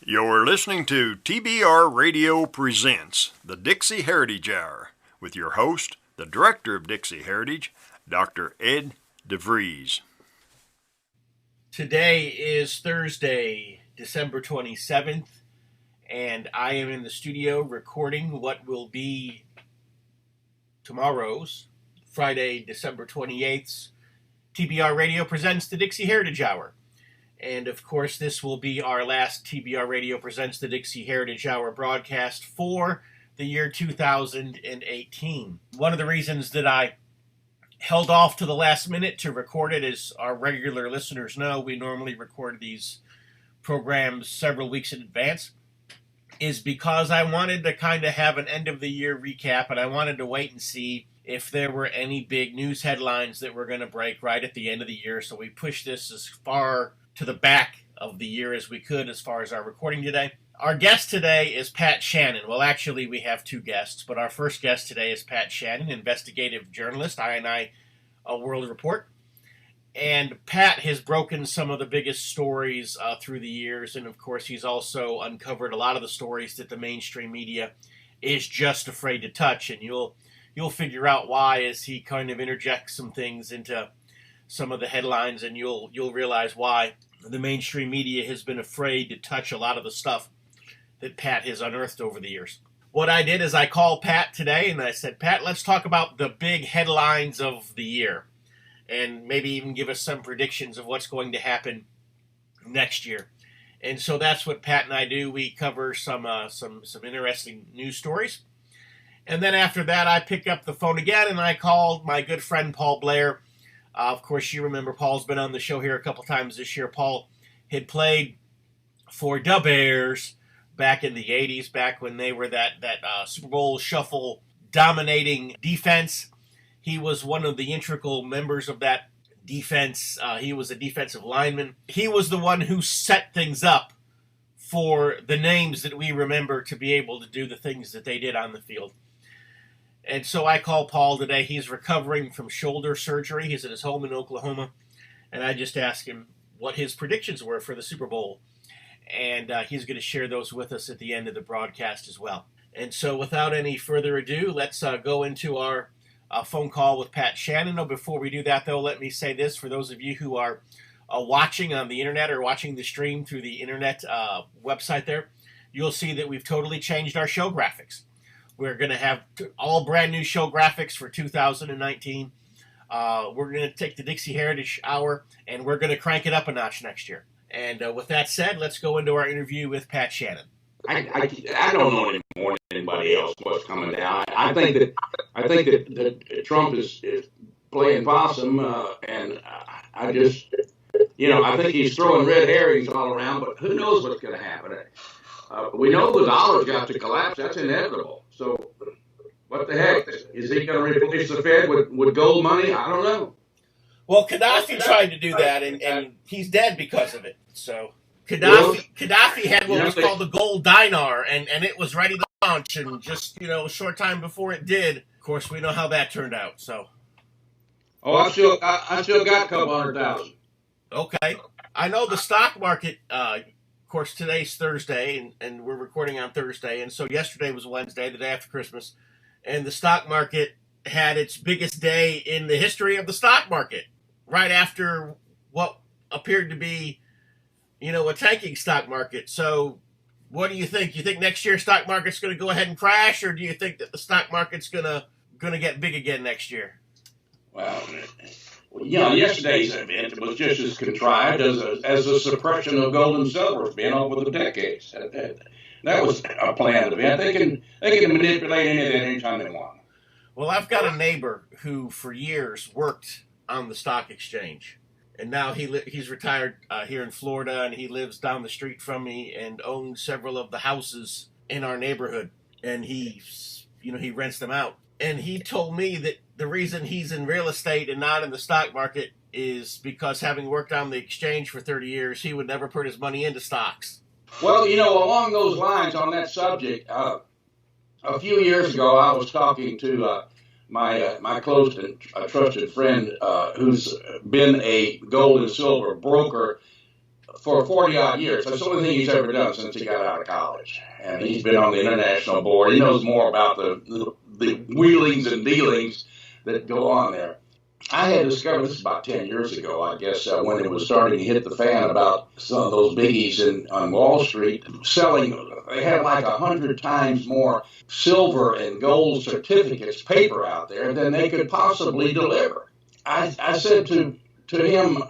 You're listening to TBR Radio Presents, the Dixie Heritage Hour, with your host, the Director of Dixie Heritage, Dr. Ed DeVries. Today is Thursday, December 27th, and I am in the studio recording what will be tomorrow's, Friday, December 28th, TBR Radio Presents, the Dixie Heritage Hour. And, of course, this will be our last TBR Radio Presents the Dixie Heritage Hour broadcast for the year 2018. One of the reasons that I held off to the last minute to record it, as our regular listeners know, we normally record these programs several weeks in advance, is because I wanted to kind of have an end-of-the-year recap, and I wanted to wait and see if there were any big news headlines that were going to break right at the end of the year. So we pushed this as far to the back of the year as we could as far as our recording today. Our guest today is Pat Shannan. Well, actually, we have two guests, but our first guest today is Pat Shannan, investigative journalist, I&I World Report. And Pat has broken some of the biggest stories through the years, and of course, he's also uncovered a lot of the stories that the mainstream media is just afraid to touch, and you'll figure out why as he kind of interjects some things into some of the headlines, and you'll realize why the mainstream media has been afraid to touch a lot of the stuff that Pat has unearthed over the years. What I did is I called Pat today and I said, Pat, let's talk about the big headlines of the year and maybe even give us some predictions of what's going to happen next year. And so that's what Pat and I do. We cover some interesting news stories. And then after that, I picked up the phone again and I called my good friend Paul Blair. Of course, you remember Paul's been on the show here a couple times this year. Paul had played for the Bears back in the 80s, back when they were that Super Bowl shuffle dominating defense. He was one of the integral members of that defense. He was a defensive lineman. He was the one who set things up for the names that we remember to be able to do the things that they did on the field. And so I called Paul today. He's recovering from shoulder surgery. He's at his home in Oklahoma. And I just asked him what his predictions were for the Super Bowl. And he's going to share those with us at the end of the broadcast as well. And so without any further ado, let's go into our phone call with Pat Shannan. No, before we do that, though, let me say this. For those of you who are watching on the internet or watching the stream through the internet website there, you'll see that we've totally changed our show graphics. We're going to have all brand new show graphics for 2019. We're going to take the Dixie Heritage Hour and we're going to crank it up a notch next year. And with that said, let's go into our interview with Pat Shannan. I don't know any more than anybody else what's coming down. I think that Trump is playing possum, and I just, I think he's throwing red herrings all around. But who knows what's going to happen? We know the dollar's got to collapse. That's inevitable. So what the heck? Is he going to replace the Fed with gold money? I don't know. Well, Gaddafi tried to do that, and he's dead because of it. So Gaddafi had what was called the gold dinar, and it was ready to launch, and just a short time before it did, of course, we know how that turned out. So, I still got a couple 100,000. Okay, I know the stock market. Of course, today's Thursday, and we're recording on Thursday, and so yesterday was Wednesday, the day after Christmas, and the stock market had its biggest day in the history of the stock market, right after what appeared to be, a tanking stock market. So what do you think? You think next year's stock market's going to go ahead and crash, or do you think that the stock market's going to get big again next year? Well, yesterday's event was just as contrived as a suppression of gold and silver has been over the decades. That was a planned event. They can manipulate any of that anytime they want. Well, I've got a neighbor who for years worked on the stock exchange. And now he's retired here in Florida, and he lives down the street from me and owns several of the houses in our neighborhood. And he rents them out. And he told me that the reason he's in real estate and not in the stock market is because, having worked on the exchange for 30 years, he would never put his money into stocks. Well, along those lines on that subject, a few years ago I was talking to my close and trusted friend who's been a gold and silver broker for 40 odd years. That's the only thing he's ever done since he got out of college. And he's been on the international board. He knows more about the wheelings and dealings that go on there. I had discovered this about 10 years ago, I guess, when it was starting to hit the fan about some of those biggies on Wall Street selling. They had like 100 times more silver and gold certificates, paper out there than they could possibly deliver. I said to him,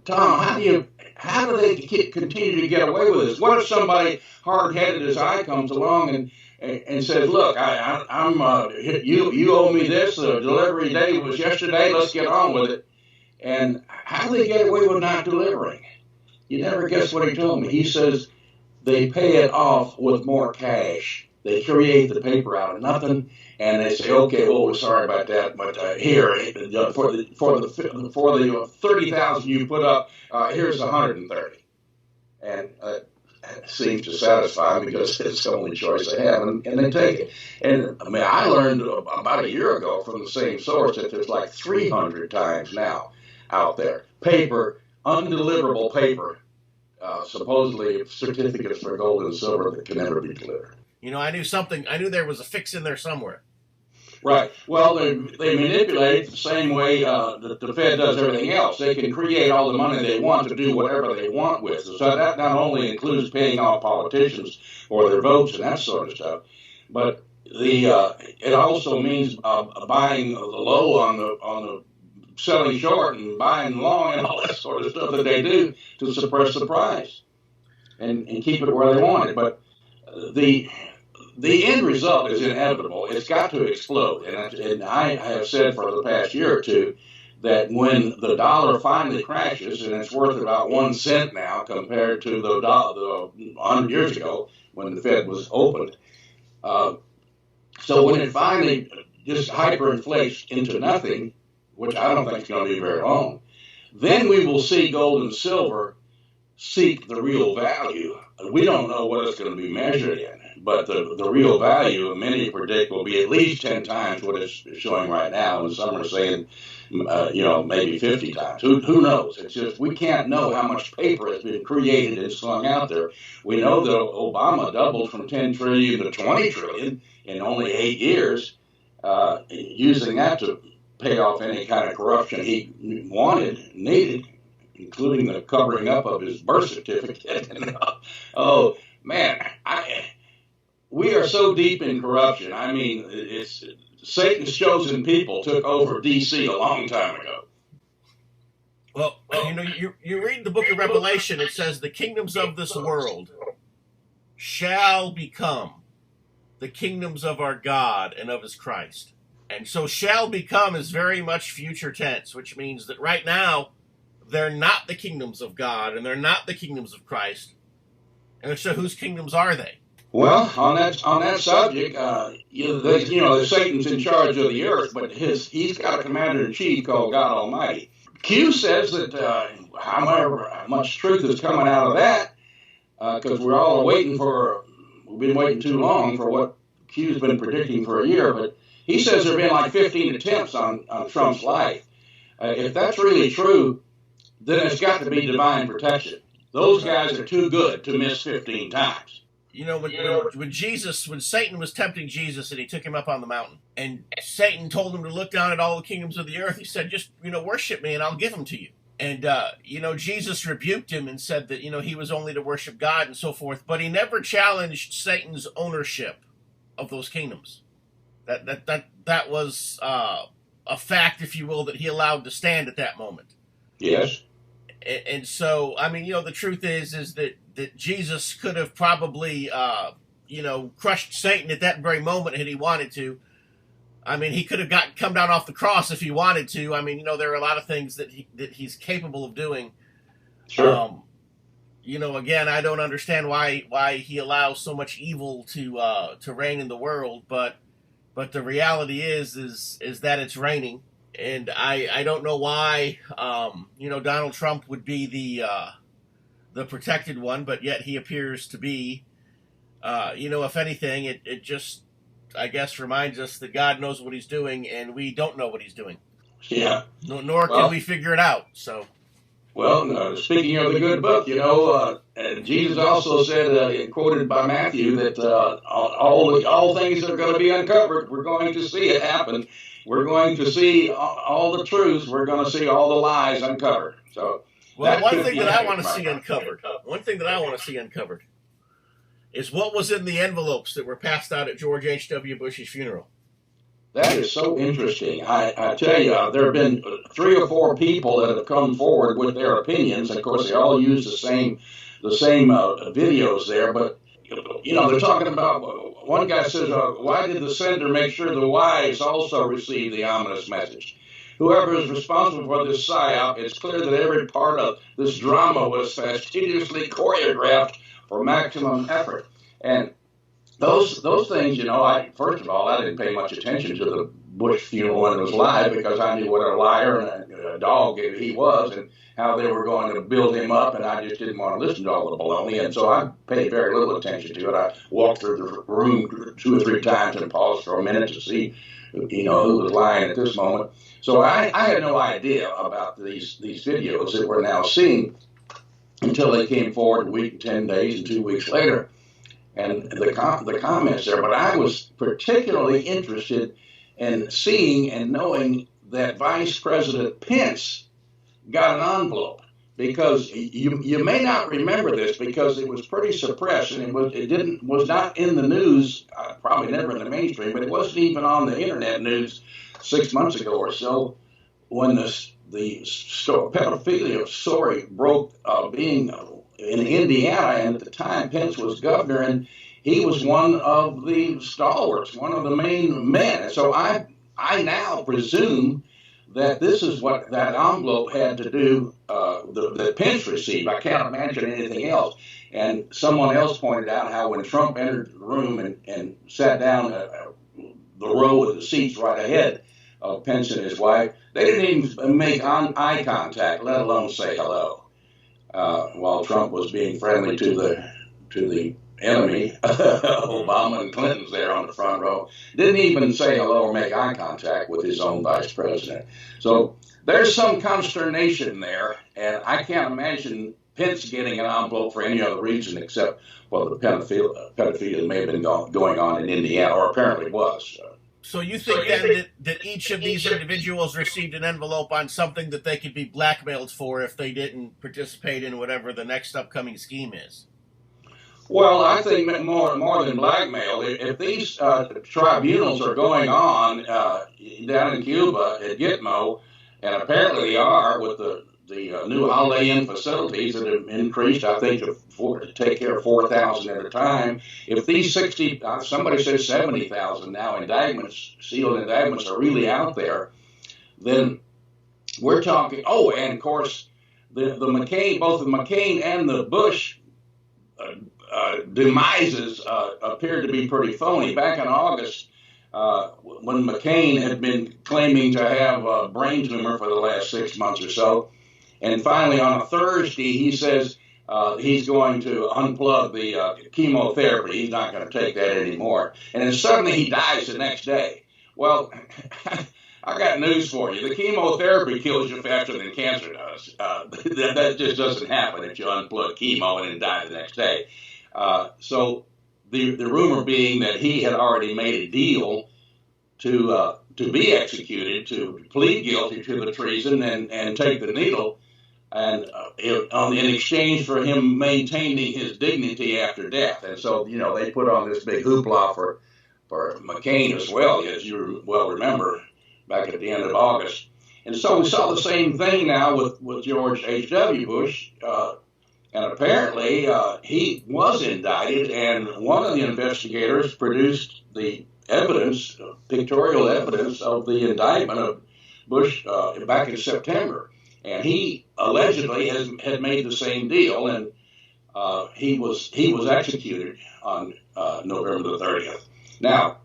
Tom, how do they continue to get away with this? What if somebody hard-headed as I comes along and says, look, you owe me this, the delivery day was yesterday, let's get on with it. And how do they get away with not delivering? You never guess what he told me. He says they pay it off with more cash. They create the paper out of nothing, and they say, okay, well, we're sorry about that, but here, for the 30,000 you put up, here's 130. And seems to satisfy them because it's the only choice they have, and they take it. And I mean, I learned about a year ago from the same source that there's like 300 times now out there. Paper, undeliverable paper, supposedly certificates for gold and silver that can never be delivered. You know, I knew there was a fix in there somewhere. Right. Well, they manipulate the same way that the Fed does everything else. They can create all the money they want to do whatever they want with. So that not only includes paying off politicians for their votes and that sort of stuff, but it also means buying low on the selling short and buying long and all that sort of stuff that they do to suppress the price and keep it where they want it. But the end result is inevitable. It's got to explode. And I have said for the past year or two that when the dollar finally crashes, and it's worth about 1 cent now compared to the 100 years ago when the Fed was opened. So when it finally just hyperinflates into nothing, which I don't think is going to be very long, then we will see gold and silver seek the real value. We don't know what it's going to be measured in, but the real value, many predict, will be at least 10 times what it's showing right now, and some are saying, maybe 50 times. Who knows? It's just we can't know how much paper has been created and slung out there. We know that Obama doubled from 10 trillion to 20 trillion in only 8 years, using that to pay off any kind of corruption he needed, including the covering up of his birth certificate. Oh man, we are so deep in corruption. I mean, it's Satan's chosen people took over D.C. a long time ago. Well, you read the book of Revelation. It says the kingdoms of this world shall become the kingdoms of our God and of his Christ. And so shall become is very much future tense, which means that right now they're not the kingdoms of God and they're not the kingdoms of Christ. And so whose kingdoms are they? Well, on that subject, Satan's in charge of the earth, but he's got a commander-in-chief called God Almighty. Q says that however much truth is coming out of that, because we've been waiting too long for what Q's been predicting for a year, but he says there have been like 15 attempts on Trump's life. If that's really true, then it's got to be divine protection. Those guys are too good to miss 15 times. You know, when Satan was tempting Jesus and he took him up on the mountain, and Satan told him to look down at all the kingdoms of the earth, he said, just, worship me and I'll give them to you. And, Jesus rebuked him and said that, he was only to worship God and so forth, but he never challenged Satan's ownership of those kingdoms. That was a fact, if you will, that he allowed to stand at that moment. Yes. And so, I mean, the truth is that Jesus could have probably, crushed Satan at that very moment had he wanted to. I mean, he could have come down off the cross if he wanted to. I mean, there are a lot of things that he's capable of doing. Sure. Again, I don't understand why he allows so much evil to reign in the world, but the reality is that it's reigning. And I don't know why, Donald Trump would be the protected one, but yet he appears to be, if anything, it just, I guess, reminds us that God knows what he's doing and we don't know what he's doing. Yeah. Nor can we figure it out. So. Well, speaking of the good book, Jesus also said, quoted by Matthew, that all things are going to be uncovered. We're going to see it happen. We're going to see all the truths. We're going to see all the lies uncovered. So, well, one thing that I want to see uncovered is what was in the envelopes that were passed out at George H.W. Bush's funeral. That is so interesting. I tell you, there have been 3 or 4 people that have come forward with their opinions. Of course, they all use the same videos there. But they're talking about. One guy says, "Why did the sender make sure the wives also received the ominous message? Whoever is responsible for this psyop, it's clear that every part of this drama was fastidiously choreographed for maximum effort." And those things, first of all, I didn't pay much attention to the Bush funeral when it was live because I knew what a liar and a dog he was and how they were going to build him up, and I just didn't want to listen to all the baloney, and so I paid very little attention to it. I walked through the room 2 or 3 times and paused for a minute to see, who was lying at this moment. So I had no idea about these videos that we're now seeing until they came forward a week and 10 days and 2 weeks later. And the comments there, but I was particularly interested in seeing and knowing that Vice President Pence got an envelope, because you may not remember this because it was pretty suppressed and it was not in the news, probably never in the mainstream, but it wasn't even on the internet news 6 months ago or so when the pedophilia story broke, being in Indiana, and at the time Pence was governor, and he was one of the stalwarts, one of the main men. And so I now presume that this is what that envelope had to do, that Pence received. I can't imagine anything else. And someone else pointed out how when Trump entered the room and sat down the row of the seats right ahead of Pence and his wife, they didn't even make eye contact, let alone say hello. While Trump was being friendly to the enemy, Obama and Clinton's there on the front row, didn't even say hello or make eye contact with his own vice president. So there's some consternation there, and I can't imagine Pence getting an envelope for any other reason except, well, the pedophilia may have been going on in Indiana, or apparently was. So you think then that each of these individuals received an envelope on something that they could be blackmailed for if they didn't participate in whatever the next upcoming scheme is? Well, I think more than blackmail. If these tribunals are going on down in Cuba at Gitmo, and apparently they are with the new Holiday Inn facilities that have increased, I think, to take care of 4,000 at a time. If these 60, somebody says 70,000 now sealed indictments are really out there, then we're talking. Oh, and of course, the McCain, both the McCain and the Bush demises appeared to be pretty phony. Back in August, when McCain had been claiming to have a brain tumor for the last 6 months or so, and finally on a Thursday he says he's going to unplug the chemotherapy. He's not going to take that anymore. And then suddenly he dies the next day. Well, I got news for you. The chemotherapy kills you faster than cancer does. That just doesn't happen if you unplug chemo and then die the next day. So the rumor being that he had already made a deal to be executed, to plead guilty to the treason and take the needle, and in exchange for him maintaining his dignity after death. And so, they put on this big hoopla for McCain as well, as you well remember, back at the end of August. And so we saw the same thing now with George H.W. Bush. And apparently he was indicted, and one of the investigators produced the evidence, pictorial evidence of the indictment of Bush back in September. And he allegedly had made the same deal, and he was executed on November the 30th. Now,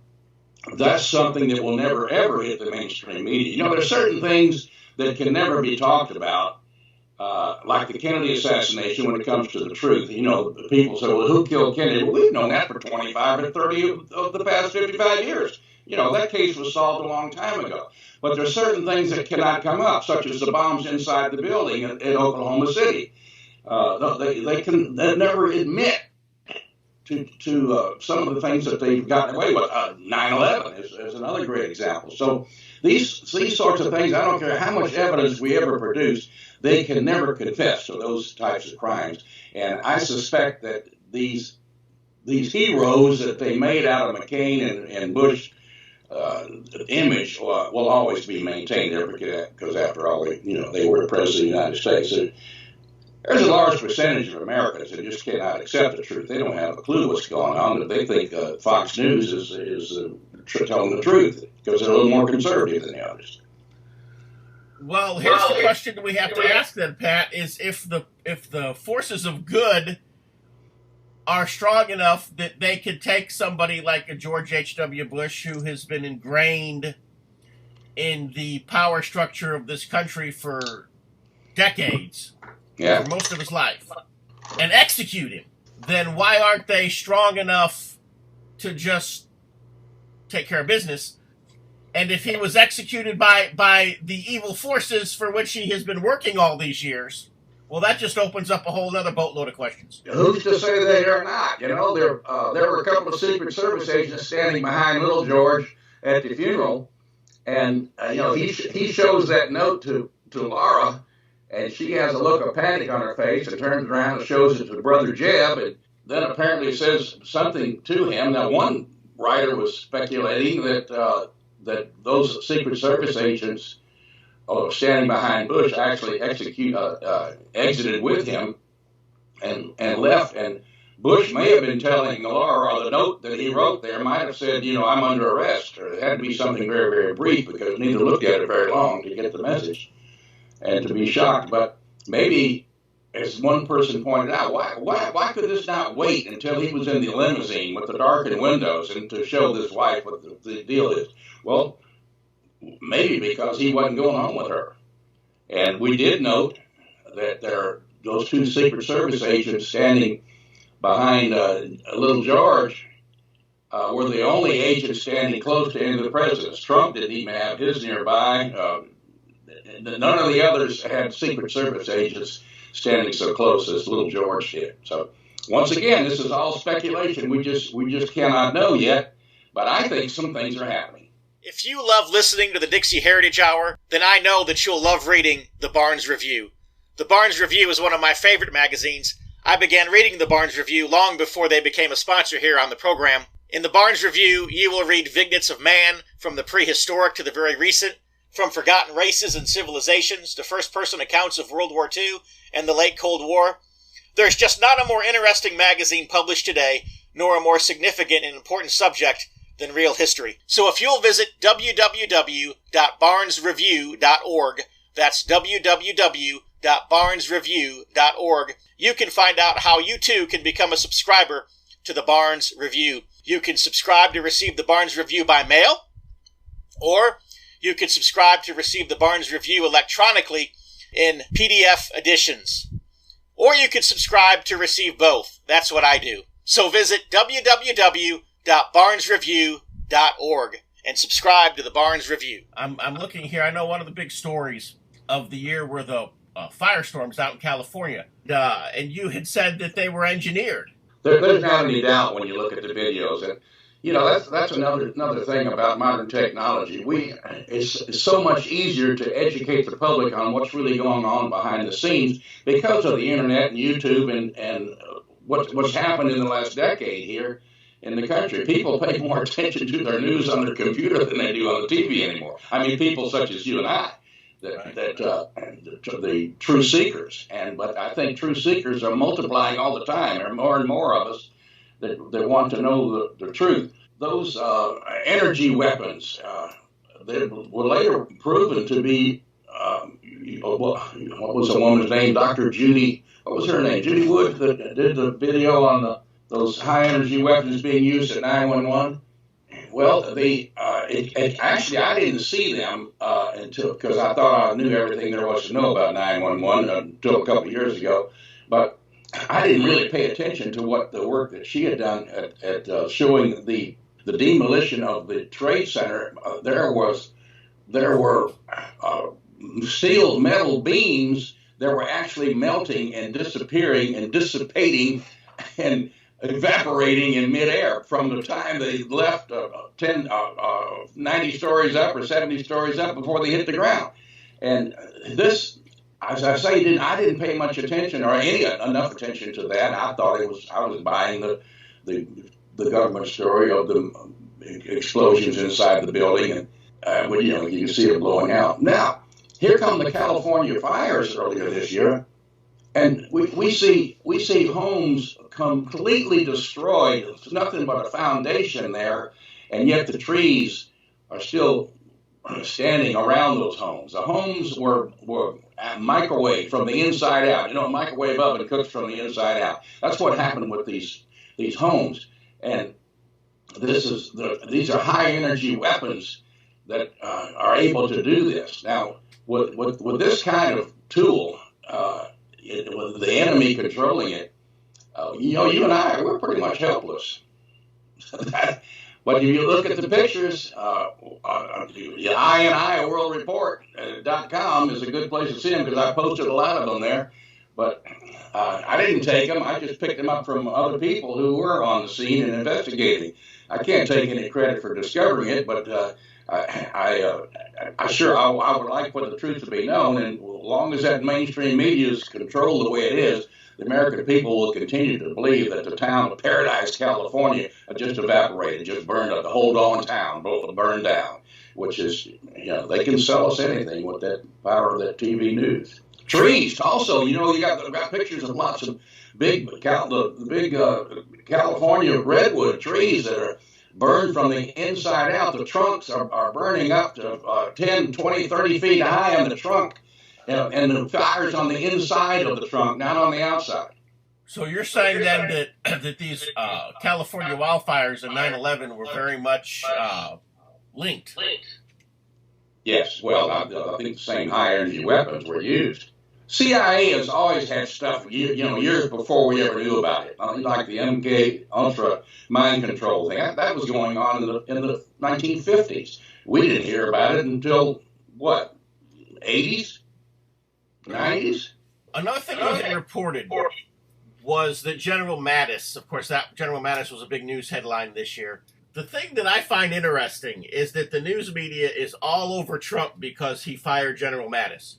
that's something that will never, ever hit the mainstream media. There's certain things that can never be talked about, like the Kennedy assassination when it comes to the truth. People say, well, who killed Kennedy? Well, we've known that for 25 or 30 of the past 55 years. that case was solved a long time ago. But there are certain things that cannot come up, such as the bombs inside the building in Oklahoma City. They can never admit to some of the things that they've gotten away with. 9/11 is another great example. So these sorts of things, I don't care how much evidence we ever produce, they can never confess to those types of crimes. And I suspect that these heroes that they made out of McCain and Bush image will always be maintained there, because after all, they were the president of the United States. So there's a large percentage of Americans that just cannot accept the truth. They don't have a clue what's going on. They think Fox News is telling the truth because they're a little more conservative than the others. Well, here's the question we have to ask then, Pat, is if the forces of good are strong enough that they could take somebody like a George H.W. Bush, who has been ingrained in the power structure of this country for decades, for most of his life, and execute him, then why aren't they strong enough to just take care of business? And if he was executed by the evil forces for which he has been working all these years, well, that just opens up a whole other boatload of questions. Who's to say they are not? There were a couple of Secret Service agents standing behind Little George at the funeral, and he shows that note to Laura, and she has a look of panic on her face and turns around and shows it to Brother Jeb, and then apparently says something to him. Now, one writer was speculating that those Secret Service agents standing behind Bush actually exited with him and left. And Bush may have been telling Laura, or the note that he wrote there might have said, I'm under arrest, or it had to be something very, very brief, because neither looked at it very long to get the message and to be shocked. But maybe, as one person pointed out, why could this not wait until he was in the limousine with the darkened windows and to show this wife what the deal is? Well, maybe because he wasn't going home with her. And we did note that those two Secret Service agents standing behind Little George were the only agents standing close to any of the presidents. Trump didn't even have his nearby. None of the others had Secret Service agents standing so close as Little George did. So once again, this is all speculation. We just cannot know yet. But I think some things are happening. If you love listening to the Dixie Heritage Hour, then I know that you'll love reading the Barnes Review. The Barnes Review is one of my favorite magazines. I began reading the Barnes Review long before they became a sponsor here on the program. In the Barnes Review, you will read vignettes of man, from the prehistoric to the very recent, from forgotten races and civilizations to first-person accounts of World War II and the late Cold War. There's just not a more interesting magazine published today, nor a more significant and important subject than real history. So if you'll visit www.barnesreview.org, that's www.barnesreview.org, you can find out how you too can become a subscriber to the Barnes Review. You can subscribe to receive the Barnes Review by mail, or you can subscribe to receive the Barnes Review electronically in PDF editions. Or you can subscribe to receive both. That's what I do. So visit www.barnesreview.org and subscribe to the Barnes Review. I'm looking here. I know one of the big stories of the year were the firestorms out in California. And you had said that they were engineered. There's not any doubt when you look at the videos. And, that's another thing about modern technology. It's so much easier to educate the public on what's really going on behind the scenes because of the internet and YouTube and what's happened in the last decade here in the country. People pay more attention to their news on their computer than they do on the TV anymore. I mean, people such as you and I, the true seekers. But I think true seekers are multiplying all the time. There are more and more of us that want to know the truth. Those energy weapons that were later proven to be, what was the woman's name? Dr. Judy, what was her name? Judy Wood, that did the video on those high energy weapons being used at 911. Well, actually, I didn't see them because I thought I knew everything there was to know about 911 until a couple of years ago. But I didn't really pay attention to what the work that she had done at showing the the demolition of the Trade Center, there were steel metal beams that were actually melting and disappearing and dissipating and evaporating in midair from the time they left 90 stories up or 70 stories up before they hit the ground. And this, as I say, I didn't pay much attention or enough attention to that. I thought I was buying the government story of the explosions inside the building, and you can see it blowing out. Now, here come the California fires earlier this year, and we see homes completely destroyed. There's nothing but a foundation there, and yet the trees are still standing around those homes. The homes were microwaved from the inside out. A microwave oven cooks from the inside out. That's what happened with these homes, and these are high energy weapons that are able to do this. Now, with this kind of tool, with the enemy controlling it, you and I, we're pretty much helpless. But if you look at the pictures, the INIWorldReport.com is a good place to see them because I posted a lot of them there. But I didn't take them. I just picked them up from other people who were on the scene and investigating. I can't take any credit for discovering it, but I would like for the truth to be known. And as long as that mainstream media is controlled the way it is, the American people will continue to believe that the town of Paradise, California, just evaporated, just burned up. The whole darn town burned down, which is, they can sell us anything with that power of that TV news. Trees, also, you got pictures of lots of big California redwood trees that are burned from the inside out. The trunks are burning up to 10, 20, 30 feet high on the trunk. And the fire's on the inside of the trunk, not on the outside. So you're saying then that these California wildfires and 9/11 were very much linked? Yes. Well, I think the same high-energy weapons were used. CIA has always had stuff, years before we ever knew about it. Like the MK Ultra mind control thing. That was going on in the 1950s. We didn't hear about it until, 80s? 90s? Another thing that was reported was that General Mattis, of course, that General Mattis was a big news headline this year. The thing that I find interesting is that the news media is all over Trump because he fired General Mattis.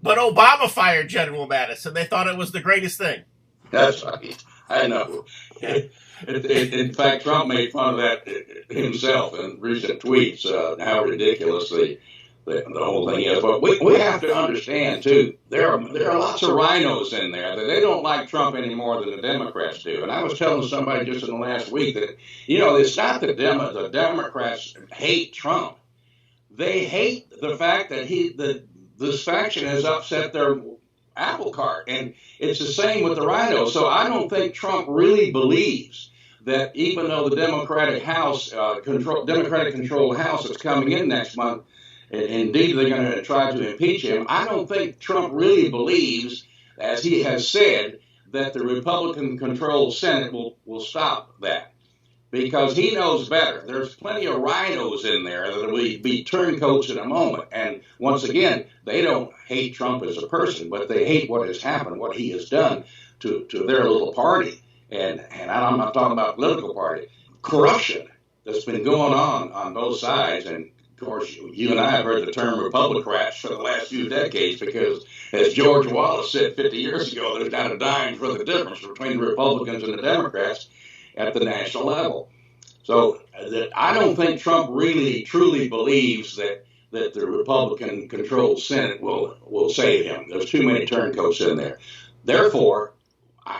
But Obama fired General Mattis, and they thought it was the greatest thing. That's right. I know. In fact, Trump made fun of that himself in recent tweets, how ridiculously the whole thing is. But we have to understand, too, there are lots of rhinos in there that they don't like Trump any more than the Democrats do. And I was telling somebody just in the last week that, it's not the Democrats hate Trump. They hate the fact that this faction has upset their apple cart. And it's the same with the rhinos. So I don't think Trump really believes that even though the Democratic controlled House is coming in next month, indeed, they're going to try to impeach him. I don't think Trump really believes, as he has said, that the Republican-controlled Senate will stop that, because he knows better. There's plenty of rhinos in there that will be turncoats in a moment. And once again, they don't hate Trump as a person, but they hate what has happened, what he has done to their little party. And I'm not talking about political party. Corruption that's been going on both sides. And of course, you and I have heard the term Republicrats for the last few decades because, as George Wallace said 50 years ago, there's not a dime for the difference between the Republicans and the Democrats at the national level. So I don't think Trump really, truly believes that the Republican-controlled Senate will save him. There's too many turncoats in there. Therefore,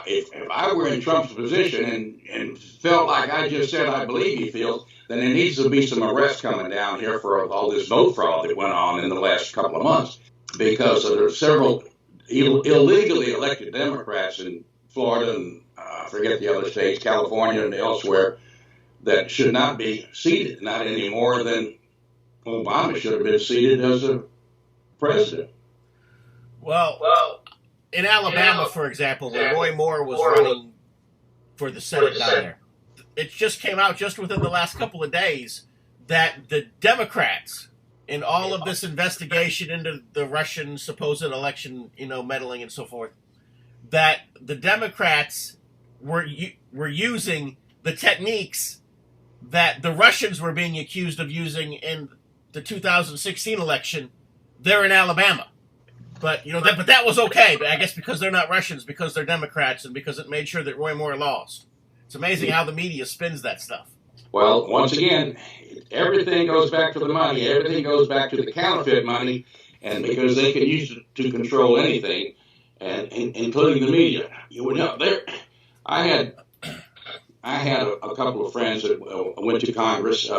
if I were in Trump's position and felt like I just said I believe he feels, then there needs to be some arrests coming down here for all this vote fraud that went on in the last couple of months, because there are several illegally elected Democrats in Florida and I forget the other states, California and elsewhere, that should not be seated, not any more than Obama should have been seated as a president. Well, in Alabama, for example, when Roy Moore was running for the Senate down there, it just came out just within the last couple of days that the Democrats, in all of this investigation into the Russian supposed election, meddling and so forth, that the Democrats were using the techniques that the Russians were being accused of using in the 2016 election there in Alabama. But but that was okay. But I guess because they're not Russians, because they're Democrats, and because it made sure that Roy Moore lost. It's amazing how the media spins that stuff. Well, once again, everything goes back to the money. Everything goes back to the counterfeit money, and because they can use it to control anything, and including the media. I had a couple of friends that went to Congress.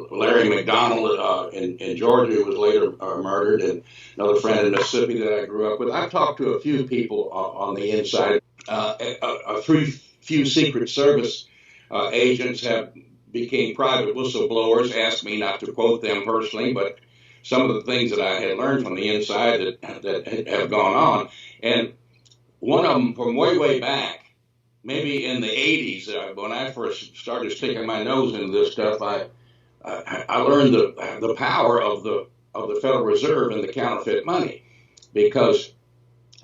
Larry McDonald in Georgia, who was later murdered, and another friend in Mississippi that I grew up with. I've talked to a few people on the inside. A few Secret Service agents became private whistleblowers. Asked me not to quote them personally, but some of the things that I had learned from the inside that have gone on. And one of them from way back, maybe in the 80s, when I first started sticking my nose into this stuff, I learned the power of the Federal Reserve and the counterfeit money, because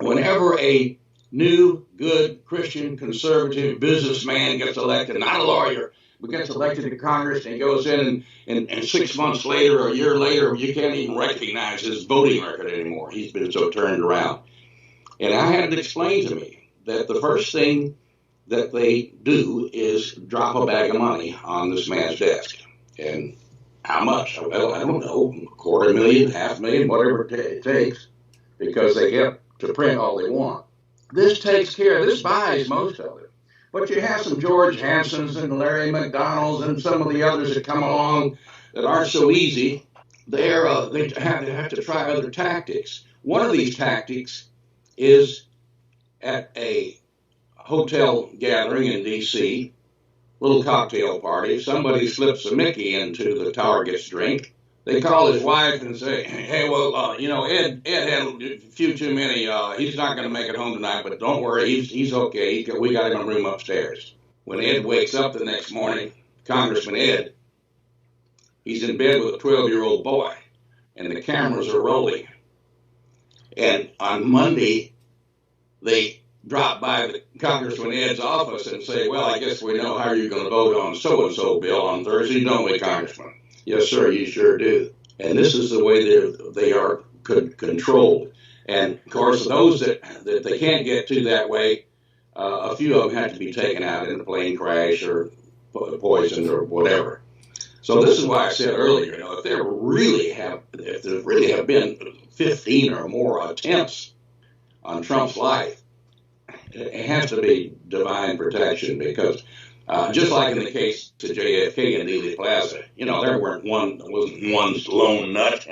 whenever a new, good, Christian, conservative businessman gets elected, not a lawyer, but gets elected to Congress and goes in and 6 months later or a year later, you can't even recognize his voting record anymore. He's been so turned around. And I had it explained to me that the first thing that they do is drop a bag of money on this man's desk. And how much? Well, I don't know, $250,000, $500,000, whatever it takes, because they get to print all they want. This buys most of it. But you have some George Hansons and Larry McDonalds and some of the others that come along that aren't so easy. They have to try other tactics. One of these tactics is at a hotel gathering in D.C., little cocktail party. Somebody slips a Mickey into the target's drink. They call his wife and say, hey, well, Ed had a few too many. He's not going to make it home tonight, but don't worry, he's okay. We got him a room upstairs. When Ed wakes up the next morning, Congressman Ed, he's in bed with a 12-year-old boy, and the cameras are rolling. And on Monday, they drop by the Congressman Ed's office and say, well, I guess we know how you're going to vote on so-and-so bill on Thursday, don't we, Congressman? Yes, sir, you sure do. And this is the way they are controlled. And, of course, those that they can't get to that way, a few of them have to be taken out in a plane crash or poisoned or whatever. So this is why I said earlier, if there really have been 15 or more attempts on Trump's life, it has to be divine protection, because just like in the case to JFK and Dealey Plaza, there wasn't one lone nut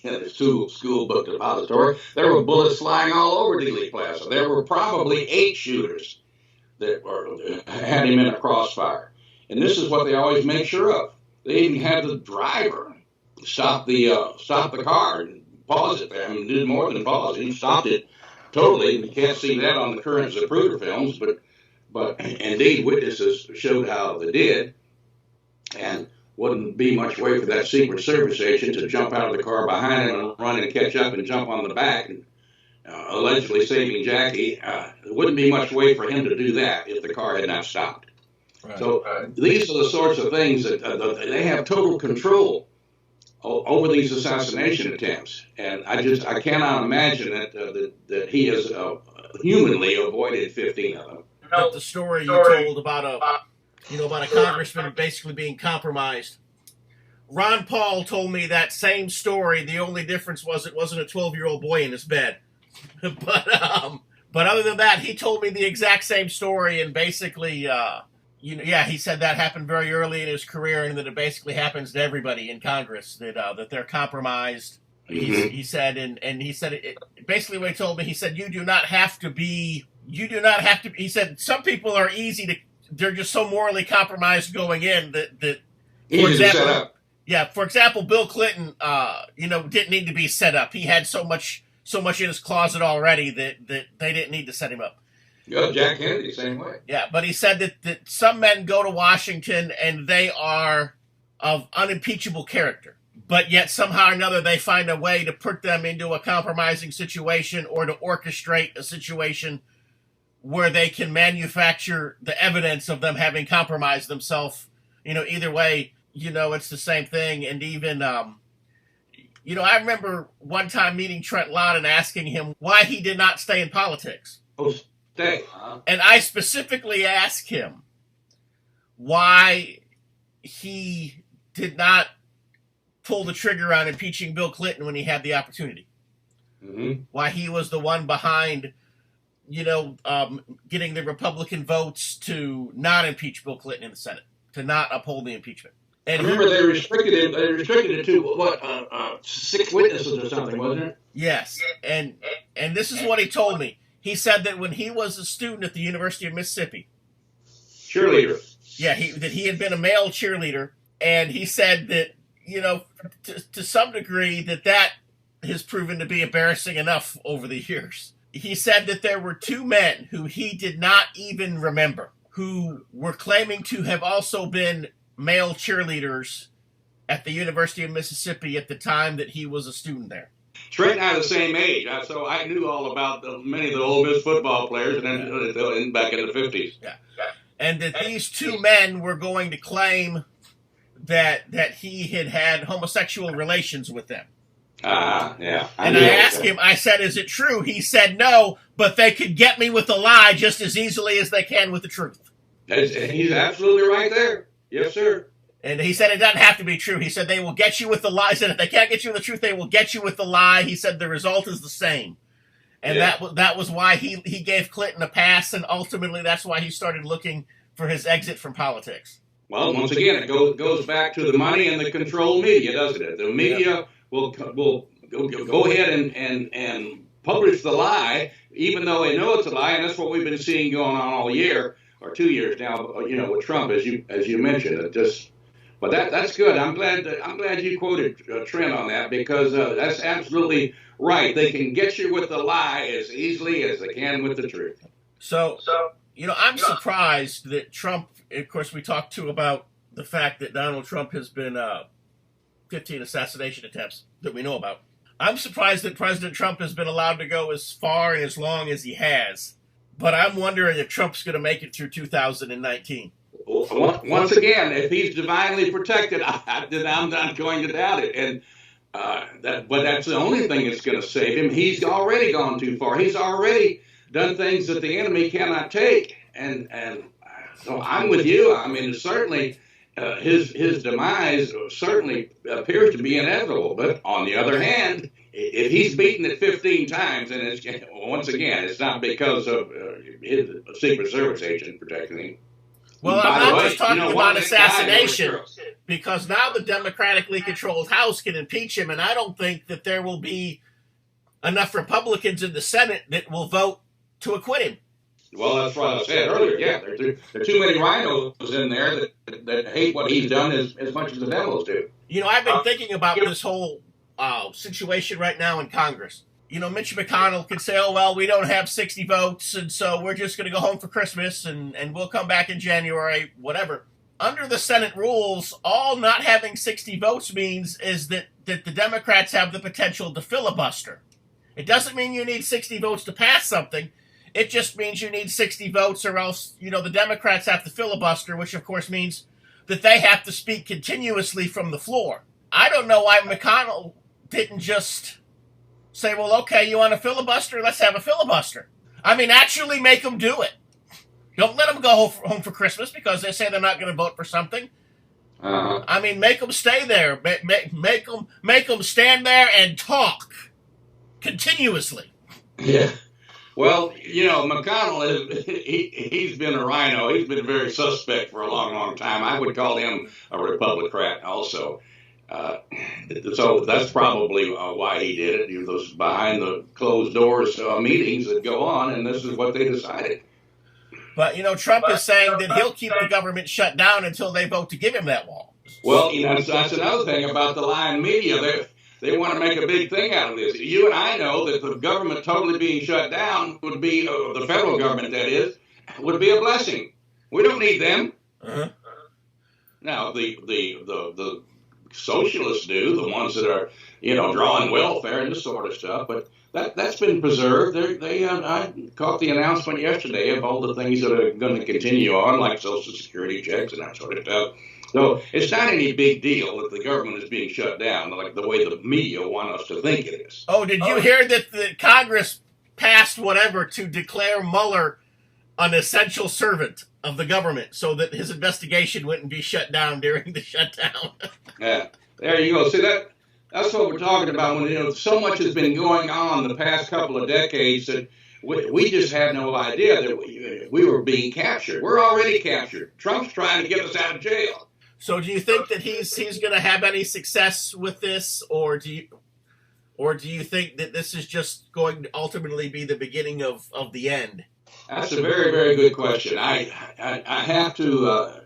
in a school book depository. There were bullets flying all over Dealey Plaza. There were probably 8 shooters that had him in a crossfire. And this is what they always make sure of. They even had the driver stop the car and pause it there. I mean, did more than pause it. He stopped it totally. You can't see that on the current Zapruder films, but indeed witnesses showed how they did, and wouldn't be much way for that Secret Service agent to jump out of the car behind him and run and catch up and jump on the back, and allegedly saving Jackie. It wouldn't be much way for him to do that if the car had not stopped. Right. So these are the sorts of things that they have total control over these assassination attempts, and I cannot imagine that he has humanly avoided 15 of them. About the story you told about a congressman basically being compromised. Ron Paul told me that same story. The only difference was it wasn't a 12-year-old boy in his bed. But other than that, he told me the exact same story, and basically, he said that happened very early in his career, and that it basically happens to everybody in Congress, that they're compromised. Mm-hmm. He said, and he said it, basically what he told me. He said you do not have to be. He said some people are they're just so morally compromised going in that for example, for example, Bill Clinton, didn't need to be set up. He had so much in his closet already that they didn't need to set him up. Yeah, Jack Kennedy, same way. Yeah, but he said that some men go to Washington and they are of unimpeachable character, but yet somehow or another they find a way to put them into a compromising situation or to orchestrate a situation where they can manufacture the evidence of them having compromised themselves. Either way, it's the same thing. And even, I remember one time meeting Trent Lott and asking him why he did not stay in politics. Oh, stay. And I specifically asked him why he did not pull the trigger on impeaching Bill Clinton when he had the opportunity. Mm-hmm. Why he was the one behind, getting the Republican votes to not impeach Bill Clinton in the Senate, to not uphold the impeachment. And I remember they restricted it to 6 witnesses or something, wasn't it? Yes, and this is what he told me. He said that when he was a student at the University of Mississippi, cheerleader. Yeah, that he had been a male cheerleader, and he said that to some degree that has proven to be embarrassing enough over the years. He said that there were 2 men who he did not even remember who were claiming to have also been male cheerleaders at the University of Mississippi at the time that he was a student there. Trent and I are the same age, so I knew all about many of the Ole Miss football players, and then back in the 50s. Yeah, and that these 2 men were going to claim that he had homosexual relations with them. Yeah. And I asked him, I said, is it true? He said no, but they could get me with a lie just as easily as they can with the truth. He's absolutely right there. Yes, sir. And he said it doesn't have to be true. He said they will get you with the lie. He said if they can't get you with the truth, they will get you with the lie. He said the result is the same. And that was why he gave Clinton a pass, and ultimately that's why he started looking for his exit from politics. Well, once again, it goes back to the money and the controlled media, doesn't it? The media will go ahead and publish the lie, even though they know it's a lie, and that's what we've been seeing going on all year or 2 years now. With Trump, as you mentioned, but that's good. I'm glad you quoted Trent on that, because that's absolutely right. They can get you with the lie as easily as they can with the truth. So I'm surprised that Trump. Of course, we talked too about the fact that Donald Trump has been 15 assassination attempts that we know about. I'm surprised that President Trump has been allowed to go as far and as long as he has. But I'm wondering if Trump's going to make it through 2019. Once again, if he's divinely protected, I'm not going to doubt it. And but that's the only thing that's going to save him. He's already gone too far. He's already done things that the enemy cannot take. And so I'm with you. I mean, certainly his demise certainly appears to be inevitable. But on the other hand, if he's beaten it 15 times, and once again, it's not because of his Secret Service agent protecting him. Well, I'm not just talking about assassination, because now the democratically controlled House can impeach him, and I don't think that there will be enough Republicans in the Senate that will vote to acquit him. Well, that's what I said earlier. Yeah, there are too many rhinos in there that hate what he's done as much as the demos do. I've been thinking about this whole situation right now in Congress. Mitch McConnell could say, oh, well, we don't have 60 votes, and so we're just going to go home for Christmas, and we'll come back in January, whatever. Under the Senate rules, all not having 60 votes means is that the Democrats have the potential to filibuster. It doesn't mean you need 60 votes to pass something. It just means you need 60 votes, or else, the Democrats have to filibuster, which, of course, means that they have to speak continuously from the floor. I don't know why McConnell didn't just say, well, okay, you want a filibuster? Let's have a filibuster. I mean, actually make them do it. Don't let them go home for Christmas because they say they're not going to vote for something. I mean, make them stay there. Make them stand there and talk continuously. Yeah. Well, McConnell, he's been a rhino. He's been very suspect for a long, long time. I would call him a Republican also. So that's probably why he did it. It was behind the closed doors meetings that go on, and this is what they decided. But, Trump is saying that he'll keep the government shut down until they vote to give him that wall. Well, that's another thing about the lying media. They want to make a big thing out of this. You and I know that the government totally being shut down would be, the federal government that is, would be a blessing. We don't need them. Uh-huh. Now, the socialists do, the ones that are, drawing welfare and this sort of stuff, but that's been preserved. I caught the announcement yesterday of all the things that are going to continue on, like Social Security checks and that sort of stuff. So it's not any big deal that the government is being shut down, like the way the media want us to think it is. Oh, did you hear that the Congress passed whatever to declare Muller an essential servant of the government so that his investigation wouldn't be shut down during the shutdown? Yeah, there you go. See, that's what we're talking about when, so much has been going on the past couple of decades that we just had no idea that we were being captured. We're already captured. Trump's trying to get us out of jail. So do you think that he's going to have any success with this, or do you think that this is just going to ultimately be the beginning of the end? That's a very, very good question. I have to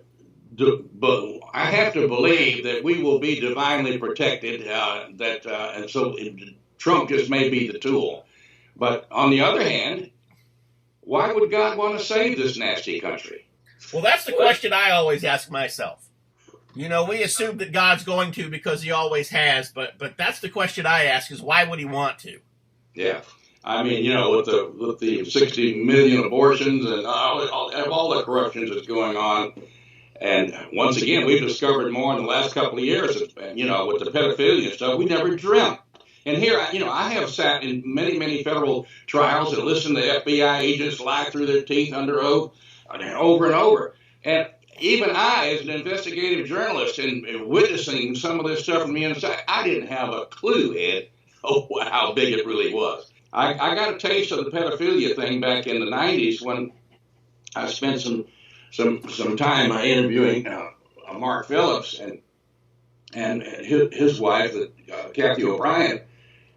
I have to believe that we will be divinely protected. And so Trump just may be the tool. But on the other hand, why would God want to save this nasty country? Well, that's the question I always ask myself. We assume that God's going to because he always has, but that's the question I ask is why would he want to? Yeah. I mean, with the 60 million abortions and all the corruption that's going on. And once again, we've discovered more in the last couple of years, with the pedophilia stuff we never dreamt. And here, I have sat in many, many federal trials and listened to FBI agents lie through their teeth under oath over and over. And even I, as an investigative journalist and witnessing some of this stuff from the inside, I didn't have a clue, Ed, how big it really was. I got a taste of the pedophilia thing back in the 90s when I spent some time interviewing Mark Phillips and his wife, Kathy O'Brien.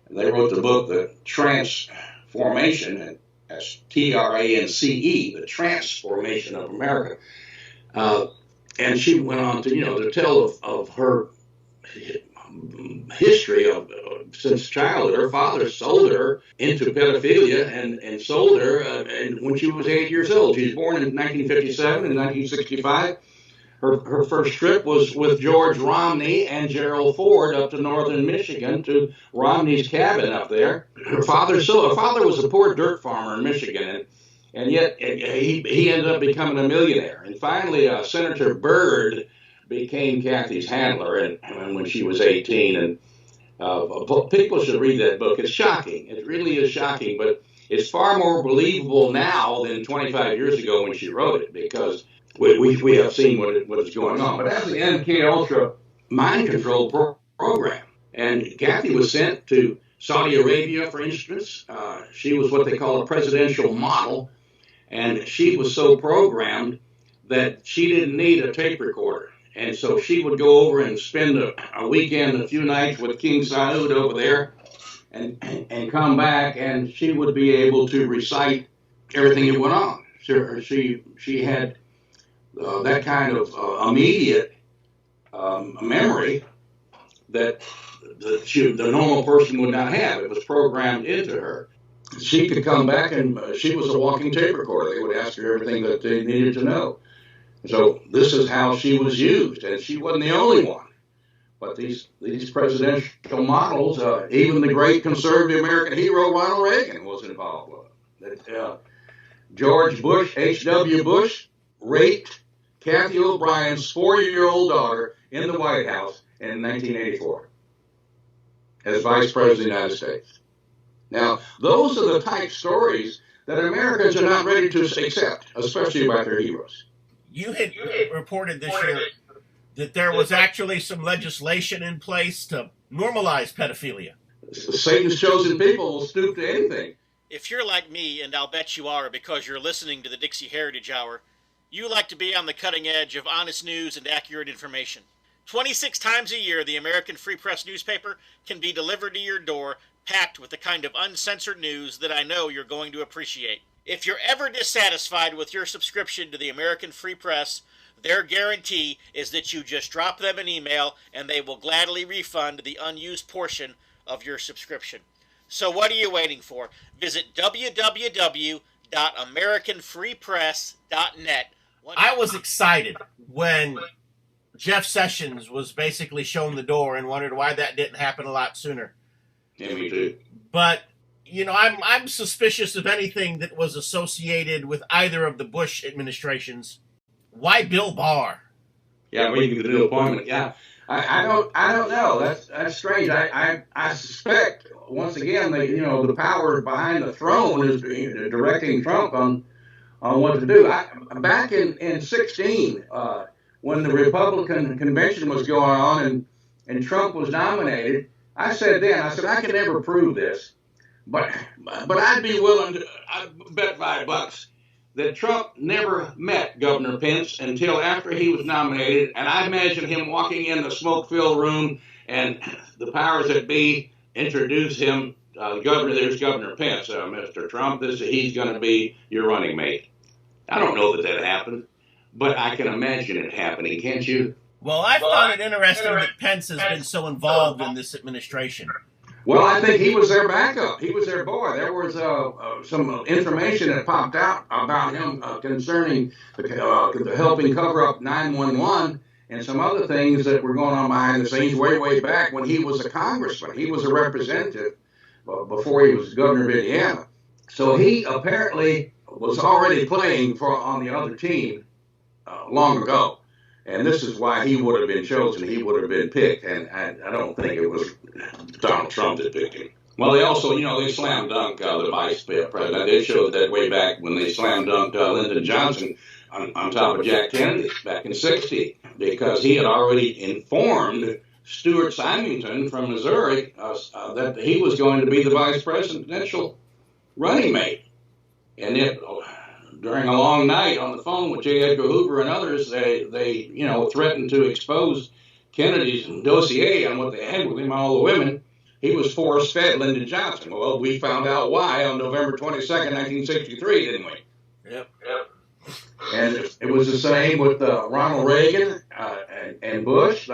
They wrote the book, The Transformation, and that's TRANCE, The Transformation of America. And she went on to tell of her history of since childhood. Her father sold her into pedophilia and sold her and when she was 8 years old. She was born in 1957 and 1965. Her first trip was with George Romney and Gerald Ford up to northern Michigan to Romney's cabin up there. Her father was a poor dirt farmer in Michigan, and yet he ended up becoming a millionaire. And finally, Senator Byrd became Kathy's handler, and when she was 18. And people should read that book. It's shocking. It really is shocking, but it's far more believable now than 25 years ago when she wrote it, because we have seen what is going on. But that's the MK Ultra mind control program. And Kathy was sent to Saudi Arabia, for instance. She was what they call a presidential model, and she was so programmed that she didn't need a tape recorder. And so she would go over and spend a weekend, a few nights with King Saud over there and come back, and she would be able to recite everything that went on. She had that kind of immediate memory that the normal person would not have. It was programmed into her. She could come back, and she was a walking tape recorder. They would ask her everything that they needed to know. So this is how she was used, and she wasn't the only one. But these presidential models, even the great conservative American hero Ronald Reagan was involved with it. George Bush, H.W. Bush, raped Kathy O'Brien's 4-year-old daughter in the White House in 1984 as Vice President of the United States. Now, those are the type stories that Americans are not ready to accept, especially about their heroes. You had reported this year that there was actually some legislation in place to normalize pedophilia. Satan's chosen people will stoop to anything. If you're like me, and I'll bet you are because you're listening to the Dixie Heritage Hour, you like to be on the cutting edge of honest news and accurate information. 26 times a year, the American Free Press newspaper can be delivered to your door, packed with the kind of uncensored news that I know you're going to appreciate. If you're ever dissatisfied with your subscription to the American Free Press, Their guarantee is that you just drop them an email and they will gladly refund the unused portion of your subscription. So what are you waiting for? Visit www.americanfreepress.net. I was excited when Jeff Sessions was basically shown the door and wondered why that didn't happen a lot sooner. Yeah, me too. But, you know, I'm suspicious of anything that was associated with either of the Bush administrations. Why Bill Barr? Yeah, we can do appointment. Yeah, I don't know. That's strange. I suspect once again that the power behind the throne is directing Trump on what to do. Back in 16, when the Republican convention was going on and Trump was nominated, I said I can never prove this, but I'd be willing to bet $5 that Trump never met Governor Pence until after he was nominated, and I imagine him walking in the smoke-filled room and the powers that be introduce him, there's Governor Pence, Mr. Trump, he's going to be your running mate. I don't know that happened, but I can imagine it happening, can't you? Well, I found it interesting that Pence has been so involved in this administration. Well, I think he was their backup. He was their boy. There was some information that popped out about him concerning helping cover up 911 and some other things that were going on behind the scenes way back when he was a congressman. He was a representative before he was governor of Indiana. So he apparently was already playing on the other team long ago. And this is why he would have been chosen. He would have been picked. And I don't think it was Donald Trump that picked him. Well, they also, they slam dunk the vice president. They showed that way back when they slam dunked Lyndon Johnson on top of Jack Kennedy back in '60, because he had already informed Stuart Symington from Missouri that he was going to be the vice presidential running mate. And during a long night on the phone with J. Edgar Hoover and others, they threatened to expose Kennedy's dossier on what they had with him, all the women. He was force-fed Lyndon Johnson. Well, we found out why on November 22nd, 1963, didn't we? Yep. And it was the same with Ronald Reagan and Bush.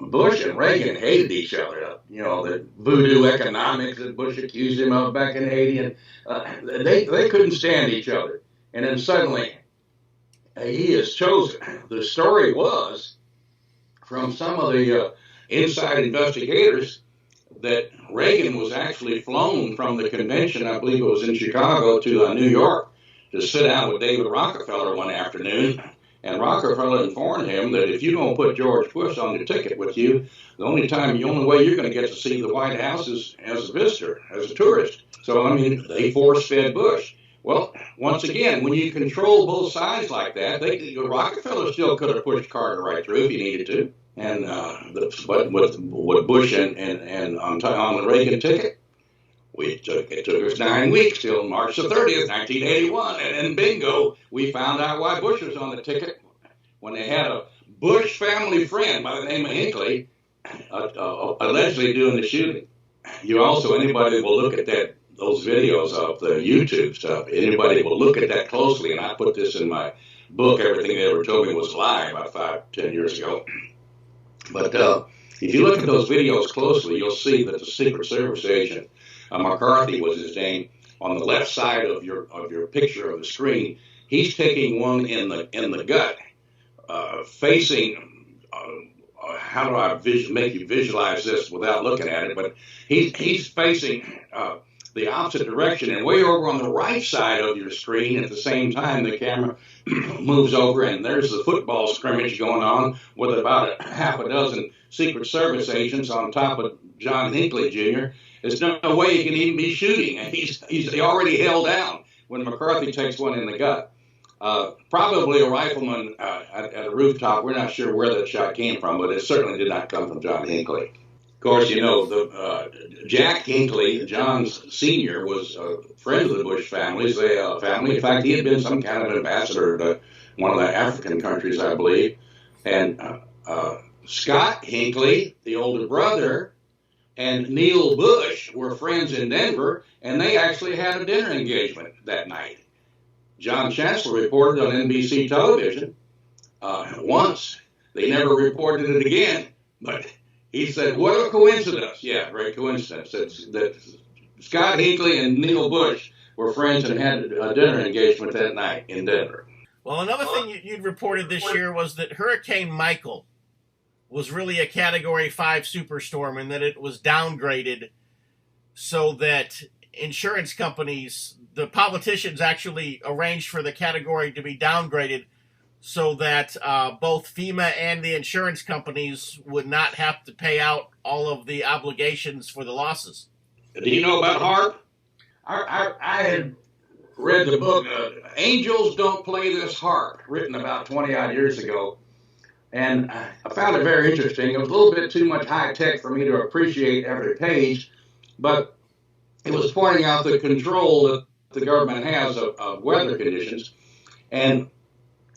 Bush and Reagan hated each other. The voodoo economics that Bush accused him of back in Haiti, and they couldn't stand each other. And then suddenly, he is chosen. The story was from some of the inside investigators that Reagan was actually flown from the convention, I believe it was in Chicago, to New York to sit down with David Rockefeller one afternoon. And Rockefeller informed him that if you don't put George Bush on the ticket with you, the only way you're going to get to see the White House is as a visitor, as a tourist. So, they force-fed Bush. Well, once again, when you control both sides like that, Rockefeller still could have pushed Carter right through if he needed to. And but with Bush and on the Reagan ticket, it took us 9 weeks till March the 30th, 1981, and then bingo, we found out why Bush was on the ticket when they had a Bush family friend by the name of Hinckley allegedly doing the shooting. Anybody will look at those videos of the YouTube stuff, anybody will look at that closely, and I put this in my book, Everything They Ever Told Me Was a Lie, about 5-10 years ago. But if you look at those videos closely, you'll see that the Secret Service agent, McCarthy was his name, on the left side of your picture of the screen, he's taking one in the gut, facing. How do I make you visualize this without looking at it? But he's facing the opposite direction, and way over on the right side of your screen, at the same time, the camera moves over, and there's the football scrimmage going on with about half a dozen Secret Service agents on top of John Hinckley Jr. There's no way he can even be shooting, and he's already held down when McCarthy takes one in the gut. Probably a rifleman at a rooftop. We're not sure where that shot came from, but it certainly did not come from John Hinckley. Of course, Jack Hinckley, John's senior, was a friend of the Bush family's family. In fact, he had been some kind of ambassador to one of the African countries, I believe. And Scott Hinckley, the older brother, and Neil Bush were friends in Denver, and they actually had a dinner engagement that night. John Chancellor reported on NBC television once. They never reported it again, but he said, what a coincidence. Yeah, great coincidence. That Scott Hinckley and Neil Bush were friends and had a dinner engagement that night in Denver. Well, another thing you'd reported this year was that Hurricane Michael was really a Category 5 superstorm and that it was downgraded so that insurance companies, the politicians actually arranged for the category to be downgraded so that both FEMA and the insurance companies would not have to pay out all of the obligations for the losses. Do you know about HARP? I had read the book, Angels Don't Play This Harp, written about 20-odd years ago. And I found it very interesting. It was a little bit too much high tech for me to appreciate every page, but it was pointing out the control that the government has of weather conditions. And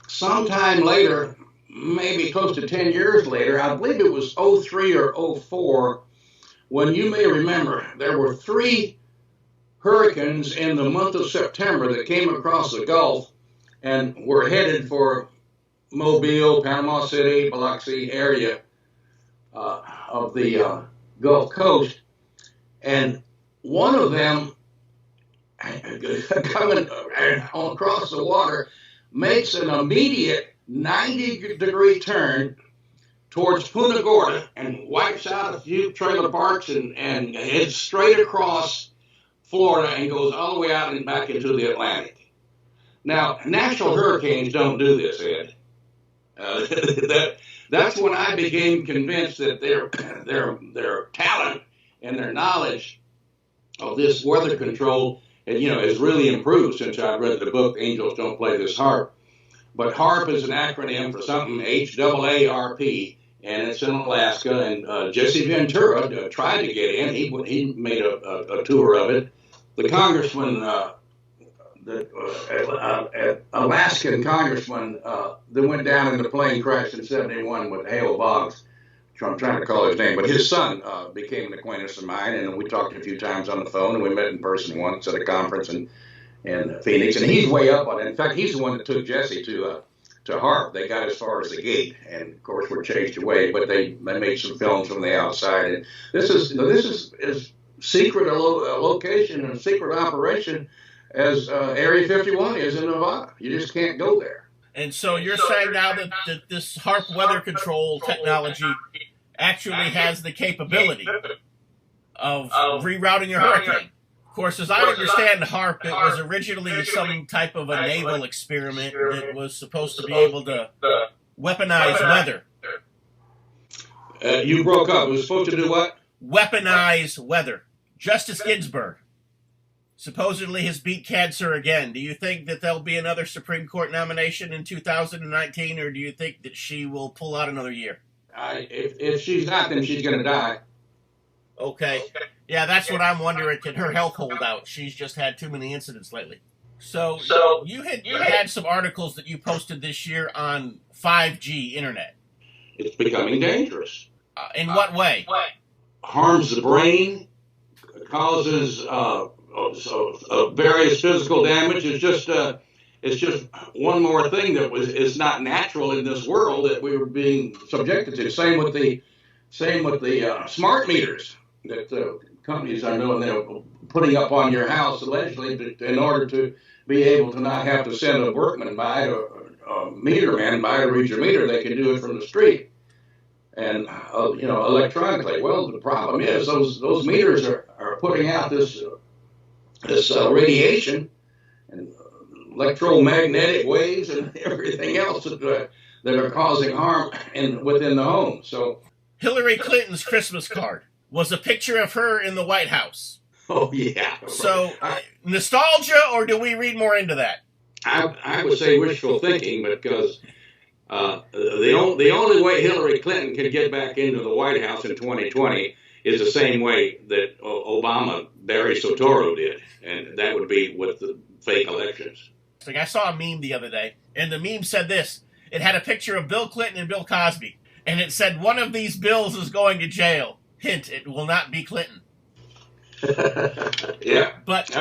sometime later, maybe close to 10 years later, I believe it was 03 or 04, when you may remember, there were 3 hurricanes in the month of September that came across the Gulf and were headed for Mobile, Panama City, Biloxi area of the Gulf Coast. And one of them, coming across the water, makes an immediate 90-degree turn towards Punta Gorda and wipes out a few trailer parks and heads straight across Florida and goes all the way out and back into the Atlantic. Now, natural hurricanes don't do this, Ed. That's when I became convinced that their talent and their knowledge of this weather control, has really improved since I've read the book Angels Don't Play This Harp. But HARP is an acronym for something HAARP, and it's in Alaska. And Jesse Ventura tried to get in. He made a tour of it. The congressman, Alaskan congressman that went down in the plane crash in '71 with Hale Boggs. I'm trying to call his name, but his son became an acquaintance of mine, and we talked a few times on the phone, and we met in person once at a conference in Phoenix, and he's way up on it. In fact, he's the one that took Jesse to HARP. They got as far as the gate, and of course were chased away, but they made some films from the outside. And this is secret a location and a secret operation as Area 51 is in Nevada. You just can't go there. And so you're saying now that this HARP weather control technology actually has the capability of rerouting a hurricane. Of course, as I understand HARP, it was originally some type of a naval experiment that was supposed to be able to weaponize weather. You broke up. It was supposed to do what? Weaponize weather. Justice Ginsburg supposedly has beat cancer again. Do you think that there'll be another Supreme Court nomination in 2019, or do you think that she will pull out another year? If she's not, then she's going to die. Okay. Yeah, that's what I'm wondering. Can her health hold out? She's just had too many incidents lately. So you had some articles that you posted this year on 5G internet. It's becoming dangerous. In what way? Harms the brain, causes various physical damage. It's just one more thing that is not natural in this world that we were being subjected to. Same with the smart meters that companies are doing. They're putting up on your house allegedly in order to be able to not have to send a workman by or a meter man by to read your meter. They can do it from the street and electronically. Well, the problem is those meters are putting out this radiation and electromagnetic waves and everything else that are causing harm within the home. So Hillary Clinton's Christmas card was a picture of her in the White House. Oh, yeah. So nostalgia, or do we read more into that? I would say wishful thinking, because the only way Hillary Clinton can get back into the White House in 2020 is the same way that Obama, Barry Soetoro did, and that would be with the fake elections. Like, I saw a meme the other day, and the meme said this. It had a picture of Bill Clinton and Bill Cosby, and it said, one of these bills is going to jail. Hint, it will not be Clinton. Yeah. But,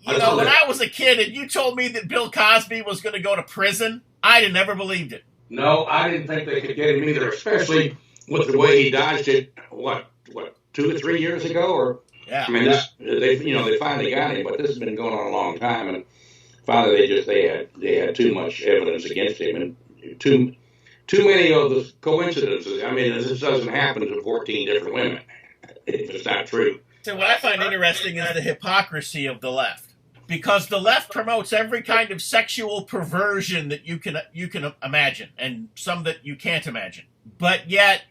when I was a kid and you told me that Bill Cosby was going to go to prison, I'd have never believed it. No, I didn't think they could get him either, especially with the way he dodged it. What 2 or 3 years ago, or Yeah. I mean, they finally got him, but this has been going on a long time, and finally they had too much evidence against him, and too many of the coincidences. I mean, this doesn't happen to 14 different women if it's not true. So what I find interesting is the hypocrisy of the left. Because the left promotes every kind of sexual perversion that you can imagine, and some that you can't imagine. But yet,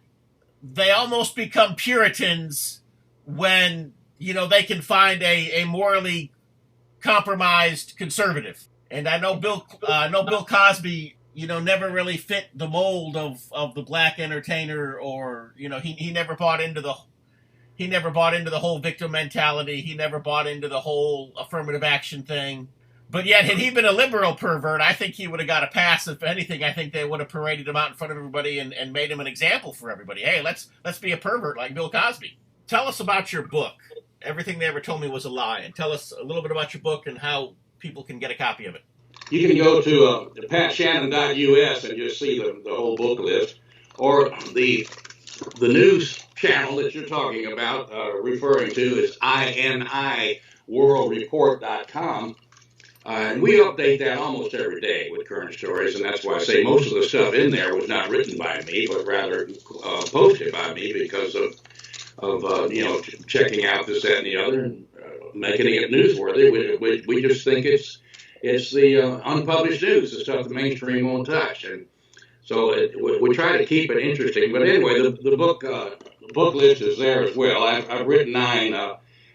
they almost become Puritans when, they can find a morally compromised conservative. And I know Bill Cosby, never really fit the mold of the black entertainer, or, he never bought into the whole victim mentality. He never bought into the whole affirmative action thing. But yet, had he been a liberal pervert, I think he would have got a pass. If anything, I think they would have paraded him out in front of everybody and made him an example for everybody. Hey, let's be a pervert like Bill Cosby. Tell us about your book. Everything they ever told me was a lie. And tell us a little bit about your book and how people can get a copy of it. You can go to patshannan.us and just see the whole book list, or the news channel that you're talking about, referring to, is iniworldreport.com. And we update that almost every day with current stories, and that's why I say most of the stuff in there was not written by me, but rather posted by me because of checking out this, that, and the other, and making it newsworthy. We just think it's the unpublished news, the stuff the mainstream won't touch, and so we try to keep it interesting. But anyway, the book list is there as well. I've written 9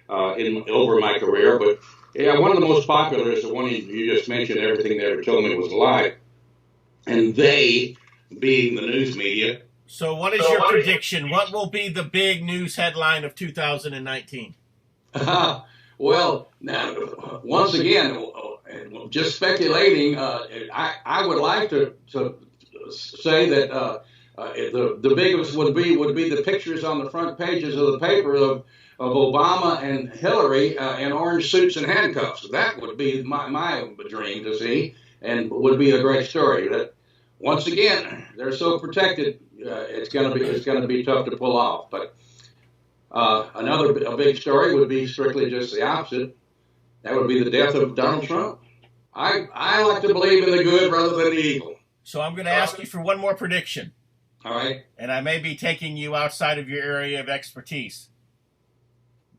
over my career, but yeah, one of the most popular is the one you just mentioned. Everything they ever told me was a lie, and they being the news media. So what is your prediction? What will be the big news headline of 2019? Well, now, once again, just speculating, I would like to say that the biggest would be the pictures on the front pages of the paper of Obama and Hillary in orange suits and handcuffs. That would be my dream to see, and would be a great story. That once again, they're so protected, it's gonna be tough to pull off. But a big story would be strictly just the opposite. That would be the death of Donald Trump. I like to believe in the good rather than the evil. So I'm going to ask you for one more prediction. All right. And I may be taking you outside of your area of expertise.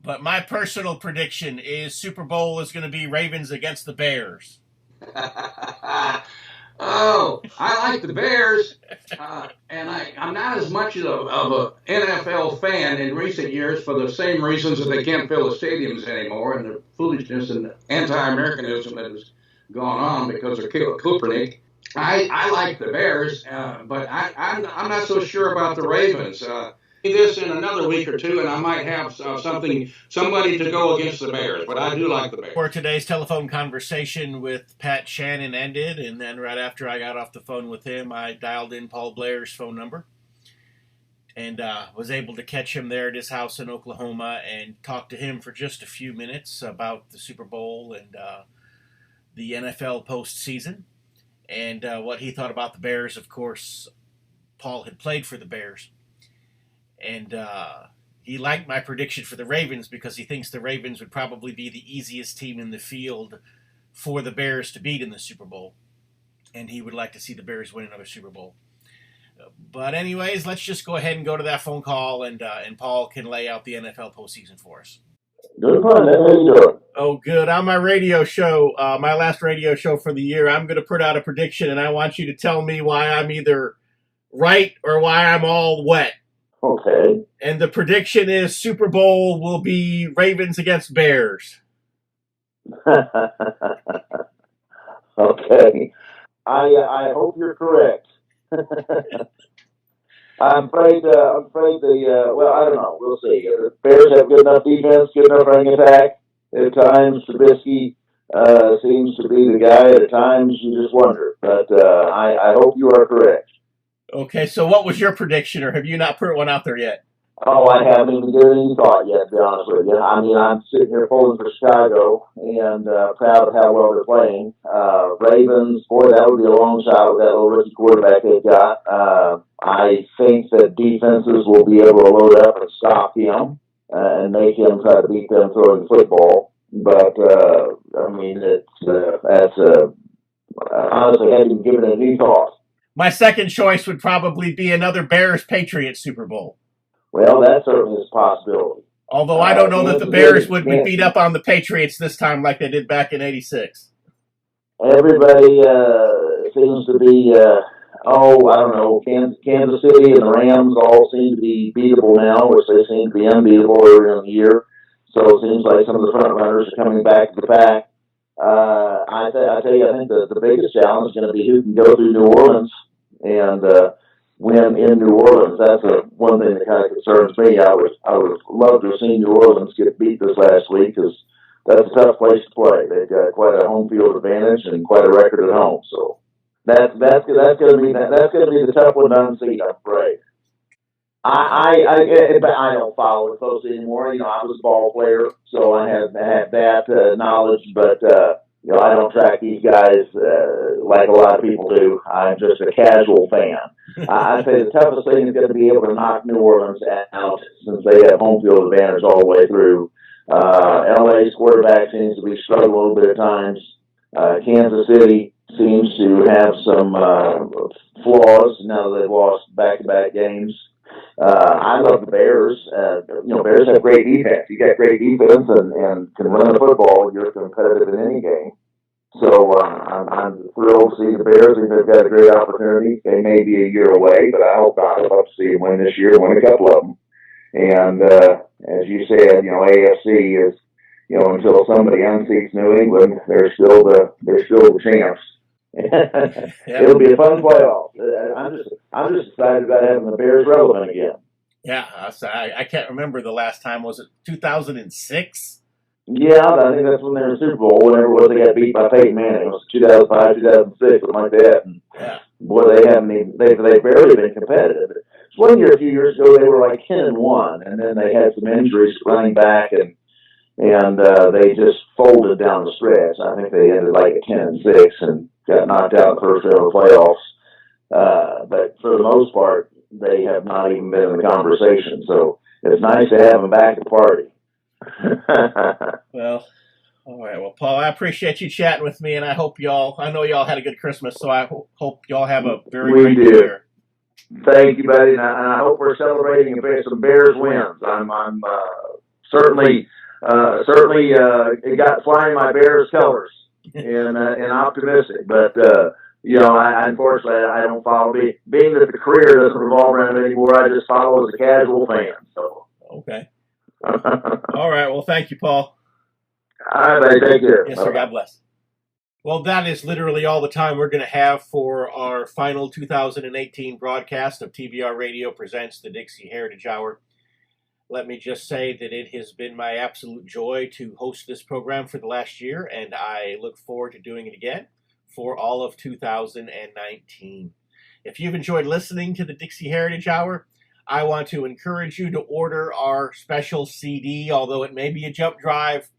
But my personal prediction is Super Bowl is going to be Ravens against the Bears. Oh, I like the Bears, and I'm not as much of a NFL fan in recent years for the same reasons that they can't fill the stadiums anymore, and the foolishness and anti-Americanism that has gone on because of Kaepernick. I like the Bears, but I'm not so sure about the Ravens. This in another week or two, and I might have somebody to go against the Bears, but I do like the Bears. Where today's telephone conversation with Pat Shannan ended, and then right after I got off the phone with him, I dialed in Paul Blair's phone number and was able to catch him there at his house in Oklahoma and talk to him for just a few minutes about the Super Bowl and the NFL postseason and what he thought about the Bears. Of course, Paul had played for the Bears. And he liked my prediction for the Ravens because he thinks the Ravens would probably be the easiest team in the field for the Bears to beat in the Super Bowl. And he would like to see the Bears win another Super Bowl. But anyways, let's just go ahead and go to that phone call, and Paul can lay out the NFL postseason for us. Good fun. How you doing? Oh, good. On my radio show, my last radio show for the year, I'm going to put out a prediction, and I want you to tell me why I'm either right or why I'm all wet. Okay. And the prediction is Super Bowl will be Ravens against Bears. Okay. I hope you're correct. I'm afraid well, I don't know. We'll see. The Bears have good enough defense, good enough running attack. At times, Trubisky seems to be the guy. At times, you just wonder. But I hope you are correct. Okay, so what was your prediction, or have you not put one out there yet? Oh, I haven't even given any thought yet, to be honest with you. I mean, I'm sitting here pulling for Chicago and proud of how well they're playing. Ravens, boy, that would be a long shot with that little rookie quarterback they've got. I think that defenses will be able to load up and stop him and make him try to beat them throwing the football. But, I mean, honestly, I haven't even given it any thought. My second choice would probably be another Bears-Patriots Super Bowl. Well, that certainly is a possibility. Although I don't know that the Bears would beat up on the Patriots this time like they did back in '86. Everybody seems to be, I don't know, Kansas City and the Rams all seem to be beatable now, which they seem to be unbeatable earlier in the year. So it seems like some of the front runners are coming back to the pack. I tell you, I think the biggest challenge is going to be who can go through New Orleans and win in New Orleans. That's one thing that kind of concerns me. I would love to have seen New Orleans get beat this last week because that's a tough place to play. They've got quite a home field advantage and quite a record at home. So that's going to be the tough one to unseat, I'm afraid. I don't follow it closely anymore. You know, I was a ball player, so I had that knowledge, but you know, I don't track these guys like a lot of people do. I'm just a casual fan. I'd say the toughest thing is going to be able to knock New Orleans out since they have home field advantage all the way through. LA's quarterback seems to be struggling a little bit at times. Kansas City seems to have some flaws now that they've lost back-to-back games. I love the Bears. Bears have great defense. You got great defense and can run the football. You're competitive in any game. So I'm thrilled to see the Bears. I think they've got a great opportunity. They may be a year away, but I'd love to see them win this year, win a couple of them. And as you said, AFC is, until somebody unseats New England, they're still the champs. It'll be a fun playoff. I'm just excited about having the Bears relevant again. Yeah, I can't remember the last time. Was it 2006? Yeah, I think that's when they were in the Super Bowl. Whenever it was, they got beat by Peyton Manning. It was 2005, 2006, something like that. And yeah, boy, they've barely been competitive. It's one year, a few years ago, they were like 10-1, and then they had some injuries running back, and they just folded down the stretch. I think they ended like at 10-6 and got knocked out in the first round of the playoffs. But for the most part, they have not even been in the conversation. So it's nice to have them back at the party. Well, all right. Well, Paul, I appreciate you chatting with me, and I know y'all had a good Christmas, so I hope y'all have a very great New Year. Thank you, buddy, and I hope we're celebrating some Bears wins. I'm certainly got flying my Bears colors and optimistic, but unfortunately I don't follow. Being that the career doesn't revolve around it anymore, I just follow as a casual fan. So okay. All right. Well, thank you, Paul. All right, buddy. Take care. Yes, sir. God bless. Well, that is literally all the time we're going to have for our final 2018 broadcast of TBR Radio Presents the Dixie Heritage Hour. Let me just say that it has been my absolute joy to host this program for the last year, and I look forward to doing it again for all of 2019. If you've enjoyed listening to the Dixie Heritage Hour, I want to encourage you to order our special CD, although it may be a jump drive,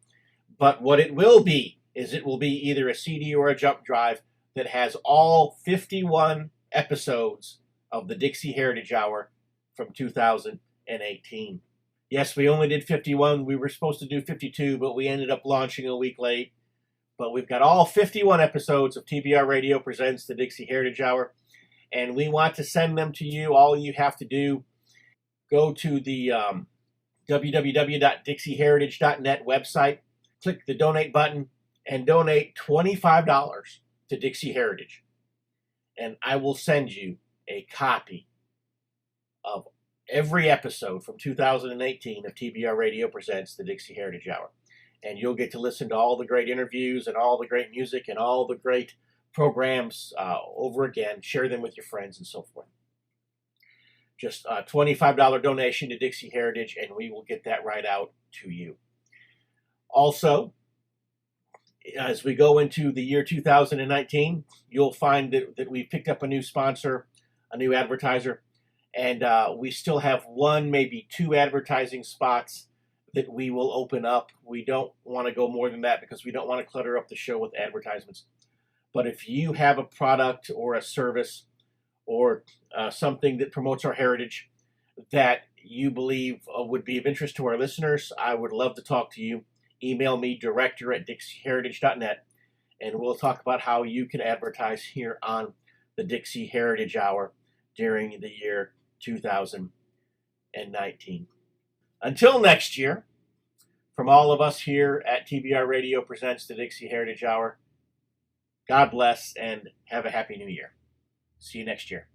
but what it will be is it will be either a CD or a jump drive that has all 51 episodes of the Dixie Heritage Hour from 2018. Yes, we only did 51. We were supposed to do 52, but we ended up launching a week late. But we've got all 51 episodes of TBR Radio Presents the Dixie Heritage Hour, and we want to send them to you. All you have to do, go to the www.dixieheritage.net website, click the donate button, and donate $25 to Dixie Heritage. And I will send you a copy of every episode from 2018 of TBR Radio Presents the Dixie Heritage Hour. And you'll get to listen to all the great interviews and all the great music and all the great programs over again. Share them with your friends and so forth. Just a $25 donation to Dixie Heritage, and we will get that right out to you. Also, as we go into the year 2019, you'll find that we've picked up a new sponsor, a new advertiser, And we still have one, maybe two advertising spots that we will open up. We don't want to go more than that because we don't want to clutter up the show with advertisements. But if you have a product or a service or something that promotes our heritage that you believe would be of interest to our listeners, I would love to talk to you. Email me, director@dixieheritage.net, and we'll talk about how you can advertise here on the Dixie Heritage Hour during the year 2019. Until next year, from all of us here at TBR Radio Presents the Dixie Heritage Hour, God bless and have a happy new year. See you next year.